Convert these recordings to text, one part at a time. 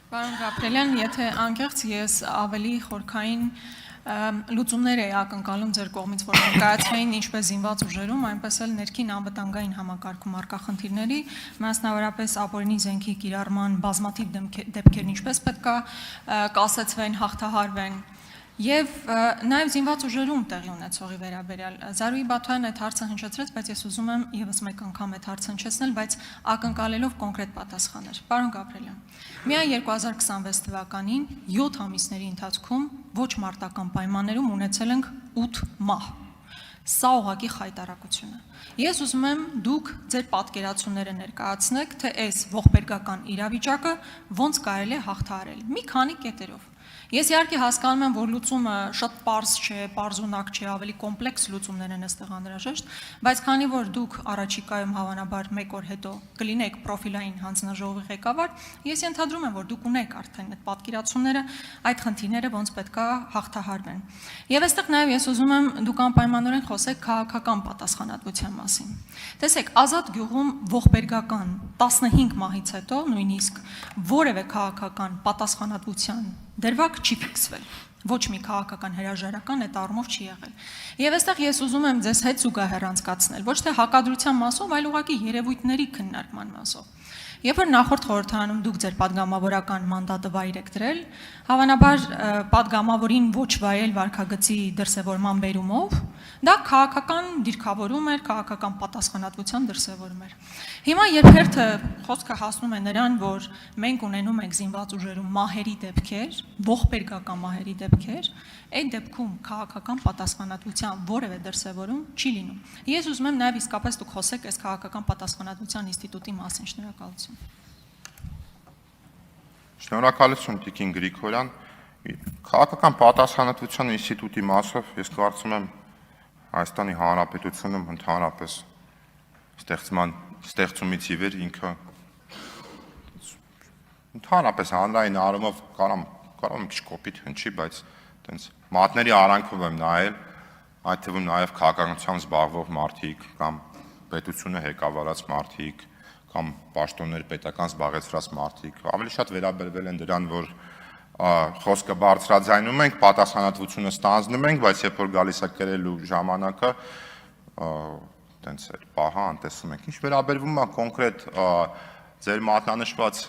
Պարոն Գաբրելյան, եթե անկեղծ ես ավելի խորքային լուծումներ էի ակնկալում ձեր կողմից, որ ներկայացվեին ինչպես զինված ուժերում, այնպես էլ ներքին անվտանգային համակարգում առկա խնդիրների, մասնավորապես ապօրինի զենքի կիրառման բազմաթիվ դեպքերն ինչպես պետք է կասեցվեն, հաղթահարվեն, եւ նաեւ զինված ուժերում տեղի ունեցողի վերաբերյալ Զարուհի Բաթոյանը այդ հարցը հնչեցրեց, բայց ես ուզում եմ եւս մեկ անգամ այդ հարցը հնչեցնել, բայց ակնկալելով կոնկրետ պատասխաններ։ Պարոն Գաբրելյան, միայն 2026 թվականին 7 ամիսների ընթացքում ոչ մարտական պայմաններում ունեցել ենք 8 մահ։ Սա ուղղակի խայտարակություն է։ Ես ուզում եմ դուք ձեր պատկերացումները ներկայացնեք, թե այս ողբերգական իրավիճակը ոնց կարելի է հաղթահարել։ Մի քանի կետերով։ Ես իհարկե հասկանում եմ, որ լուծումը շատ պարզ չէ, պարզունակ չէ, ավելի կոմպլեքս լուծումներ են այստեղ անհրաժեշտ, բայց քանի որ դուք առաջիկայում հավանաբար 1 օր հետո կլինեք պրոֆիլային հանձնաժողովի ղեկավար, ես ենթադրում եմ, որ դուք ունեք արդեն այդ պատկերացումները, այդ խնդիրները ոնց պետք է հաղթահարվեն։ Եվ այստեղ նաև ես ուզում եմ դուք անպայմանորեն խոսեք քաղաքական պատասխանատվության մասին։ Տեսեք, Ազատ գյուղում ողբերգական 15 մահից հետո նույնիսկ որևէ քաղաքական պատասխանատվության դրվագ չի ֆիքսվել։ Ոչ մի քաղաքական հրաժարական այդ առումով չի եղել։ Եվ այստեղ ես ուզում եմ ձեզ հետ զուգահեռ անցկացնել, ոչ թե հակադրության մասով, այլ ուղղակի երևույթների քննարկման մասով։ Երբ որ նախորդ խորհրդարանում դուք ձեր падգամավորական մանդատը վայր եք դրել, հավանաբար падգամավորին ոչ վայել վարքագծի դրսևորման բերումով, դա քաղաքական դիրքավորում էր, քաղաքական պատասխանատվության դրսևորում էր։ Հիմա երբ հերթը խոսքը հասնում է նրան, որ մենք ունենում ենք զինված ուժերում մահերի դեպքեր, ողբերգական մահերի դեպքեր, այդ դեպքում քաղաքական պատասխանատվության որևէ դրսևորում չի լինում։ Ես ուզում եմ նաև իսկապես դուք խոսեք այս քաղաքական պատասխանատվության ինստիտուտի մասին։ Շնորհակալություն։ Շնորհակալություն Տիկին Գրիգորյան։ Քաղաքական պատասխանատվության ինստիտուտի մասով ես կարծում եմ Հայաստանի Հանրապետությունում ընդհանրապես ստեղծումից ի վեր ինքը ընդհանրապես հանրային առումով կարամ մի քիչ կոպիտ հնչի, բայց տենց մատների արանքով եմ նայել, այդ թվում նաև քաղաքականությամբ զբաղվող մարդիկ կամ պետությունը ղեկավարած մարդիկ կամ պաշտոններ պետական զբաղեցրած մարդիկ ավելի շատ վերաբերվել են դրան, որ խոսքը բարձրաձայնում ենք, պատասխանատվությունը ստանձնում ենք, բայց երբ որ գալիս է կրելու ժամանակը, տենց էլ պահա անտեսում ենք։ Ինչ վերաբերվում է կոնկրետ ձեր մատնանշված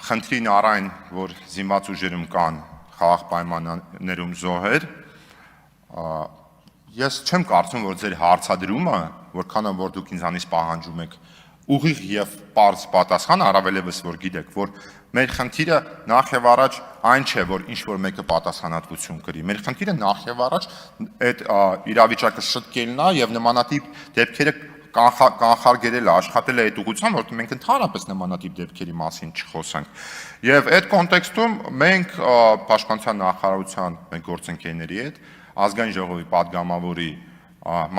խնդրին առայն, որ զինված ուժերում կան խաղաղ պայմաններում զոհեր, ես չեմ կարծում, որ ձեր հարցադրումը, որքան որ դուք ինձանից պահանջում եք ուղիղ եւ պարզ պատասխան, առավելևս որ գիտեք, որ մեր խնդիրը նախ եւ առաջ այն չէ, որ ինչ որ մեկը պատասխանատվություն կրի։ Մեր խնդիրը նախ եւ առաջ այդ իրավիճակը շտկելն է եւ նմանատիպ դեպքերը կանխարգելելը, աշխատել է այդ ուղղությամբ, որ մենք ընդհանրապես նմանատիպ դեպքերի մասին չխոսենք։ Եվ այդ կոնտեքստում մենք Պաշտպանության նախարարության մենք գործընկերների հետ ազգային ժողովի падգամավորի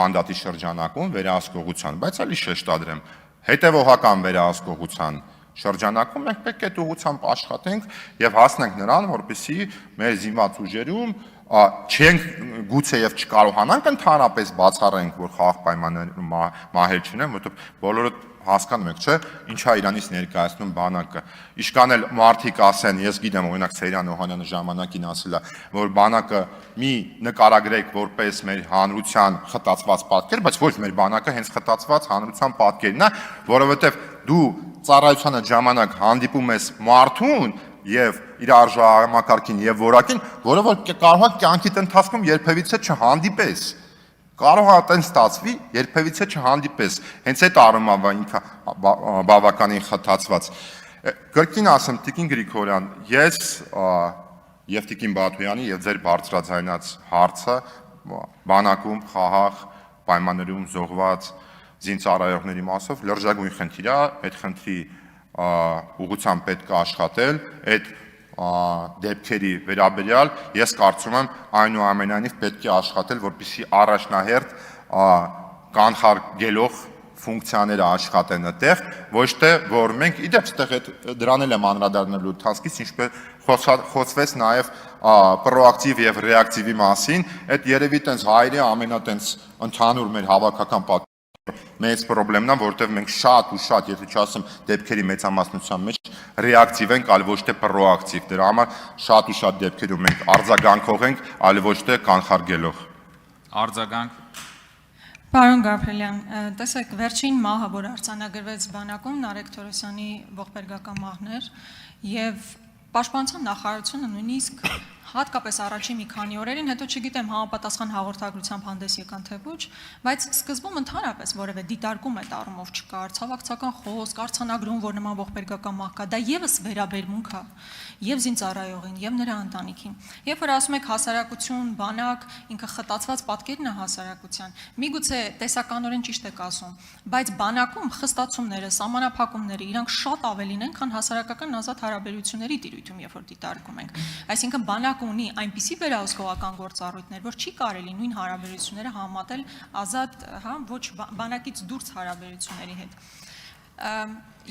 մանդատի շրջանակում վերահսկողության, բայց ալի շեշտադրեմ, հետևողական վերահսկողության շրջանակում մենք պետք է այդ ուղղությամբ աշխատենք եւ հասնենք նրան, որպեսզի մեր զինված ուժերում չենք գուցե եւ չկարողանանք ընդհանրապես բացառենք, որ խաղաղ պայմաններում մահեր չունեն, որովհետեւ բոլորը հասկանում եք, չէ՞, ինչա իրանից ներկայացնում բանակը։ Իշքան էլ մարդիկ ասեն, ես գիտեմ, օրինակ Սեյրան Օհանյանը ժամանակին ասել է, որ բանակը մի նկարագրեք որպես մեր հանրության խտացված պատկեր, բայց ոչ մեր բանակը հենց խտացված հանրության պատկերն է, որովհետեւ դու ծառայության ժամանակ հանդիպում ես մարդուն եւ իր արժանամակարգին եւ որակին, որը որ կարող է կյանքիդ ընթացքում երբևիցե չհանդիպես։ Կարող է այդպես ստացվի, երբևիցե չհանդիպես։ Հենց այդ առումով ինքը բավականին խտացված։ Կրկին ասեմ, Տիկին Գրիգորյան, ես եւ Տիկին Բաթոյանի եւ ձեր բարձրաձայնած հարցը բանակում խաղաղ պայմաններում զոհված զինծառայողների մասով լրջագույն խնդիր է, այդ խնդրի ուղղությամբ պետք է աշխատել, այդ դեպքերի վերաբերյալ ես կարծում եմ այնուամենայնիվ պետք է աշխատել, որպեսզի առաջնահերթ կանխարգելող ֆունկցիաները աշխատեն այդտեղ, ոչ թե որ մենք իդեպ այդտեղ դրան էլ եմ անդրադառնալու ընթացքից, ինչպես խոսվեց նաև պրոակտիվ եւ ռեակտիվի մասին, այդ երևի տենց հայրի ամենատենց ընդհանուր մեր հավաքական մեծ խնդիրն է, որովհետև մենք շատ ու շատ, եթե չասեմ, դեպքերի մեծամասնության մեջ ռեակտիվ ենք, այլ ոչ թե պրոակտիվ։ Դրա համար շատ ու շատ դեպքերում մենք արձագանքող ենք, այլ ոչ թե կանխարգելող։ Արձագանք։ Պարոն Գաբրելյան, տեսեք, վերջին մահը, որ արձանագրվեց բանակում, Նարեկ Թորոսյանի ողբերգական մահն էր, եւ Պաշտպանության նախարարությունը նույնիսկ հատկապես առաջին մի քանի օրերին, հետո չգիտեմ համապատասխան հաղորդագրությամբ հանդես եկան թե ոչ, բայց սկզբում ընդհանրապես որևէ դիտարկում այդ առումով չկար, ցավակցական խոսք, արձանագրում, որ նման ողբերգական մահ կա, դա եւս վերաբերմունք է եւ զինծառայողին, եւ նրա ընտանիքին։ Երբ որ ասում եք հասարակություն, բանակ, ինքը խտացված պատկերն է հասարակության, միգուցե տեսականորեն ճիշտ եք ասում, բայց բանակում խստացումները, սահմանափակումները իրանք շատ ավելին են, քան հասարակական ազատ հարաբերությունների տիրույթում, երբ որ դիտարկում ենք։ Այսինքն բանակ ունի այնպիսի վերահսկողական գործառույթներ, որ չի կարելի նույն հարաբերությունները համատել ազատ, ոչ բանակից դուրս հարաբերությունների հետ։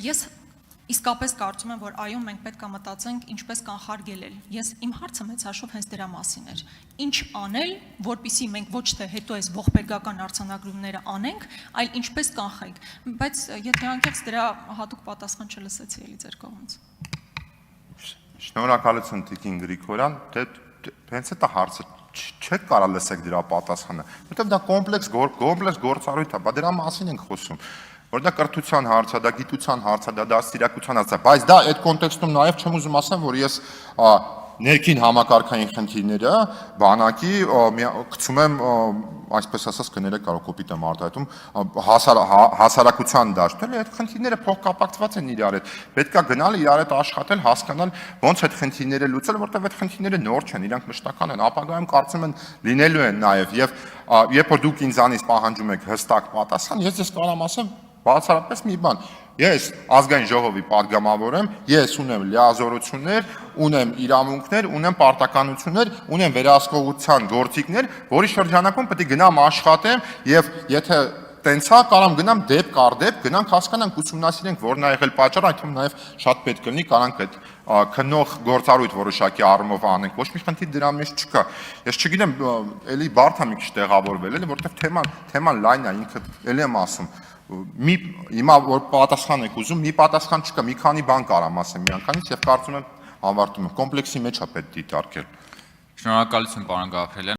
Ես իսկապես կարծում եմ, որ այո, մենք պետք է մտածենք ինչպես կանխարգելել։ Ես իմ հարցը մեծ հաշվով հենց դրա մասին էր։ Ինչ անել, որpիսի մենք ոչ թե հետո այս ողբերգական արձանագրումները անենք, այլ ինչպես կանխենք։ Բայց եթե անկեղծ դրա հատուկ պատասխան չլսեցի էլի ձեր կողմից։ Շնորհակալություն Տիկին Գրիգորյան, հենց այդ հարցը չեք կարող լսեք դրա պատասխանը, որովհետև դա կոմպլեքս գործառույթ է, բա դրա մասին ենք խոսում, որ դա կրթության հարց է, դա գիտության հարց է, դա դաստիարակության հարց է, բայց դա այդ կոնտեքստում նաև չեմ ուզում ասեմ, որ ես ներքին համակարգային խնդիրները բանակի գցում եմ, այսպես ասած, կներեք կարող կոպիտ եմ արտահայտում, հասարակության դաշտել, այդ խնդիրները փոխկապակցված են իրար հետ։ Պետք է գնալ իրար հետ աշխատել, հասկանալ ոնց այդ խնդիրները լուծել, որտեղ այդ խնդիրները նոր չեն, իրանք մշտական են, ապագայում կարծում են լինելու են նաև եւ երբ որ դուք ինձանից պահանջում եք հստակ պատասխան, ես կարող եմ ասեմ բացառապես մի բան։ Ես ազգային ժողովի падգամավոր եմ, ես ունեմ լիազորություններ, ունեմ իրավունքներ, ունեմ պարտականություններ, ունեմ վերահսկողության գործիքներ, որի շրջանակում պետք է գնամ աշխատեմ եւ եթե տենցա կարամ գնամ դեպք առ դեպք, գնանք հասկանանք, ուսումնասիրենք, որն է եղել պատճառը, այդ թվում նաեւ շատ պետք կլինի, կարանք այդ քննող գործառույթ որոշակի առումով անենք, ոչ մի խնդիր դրա մեջ չկա։ Ես չգիտեմ, էլի բարդ է մի քիչ տեղավորվել, էլի, որովհետեւ թեման լայն է, ինքը էլի եմ ասում Հիմա որ պատասխան եք ուզում, մի պատասխան չկա, մի քանի բան կարամ ասեմ միանգամից եւ կարծում եմ ավարտում եմ, կոմպլեքսի մեջ է պետք դիտարկել։ Շնորհակալություն, պարոն Գաբրելյան։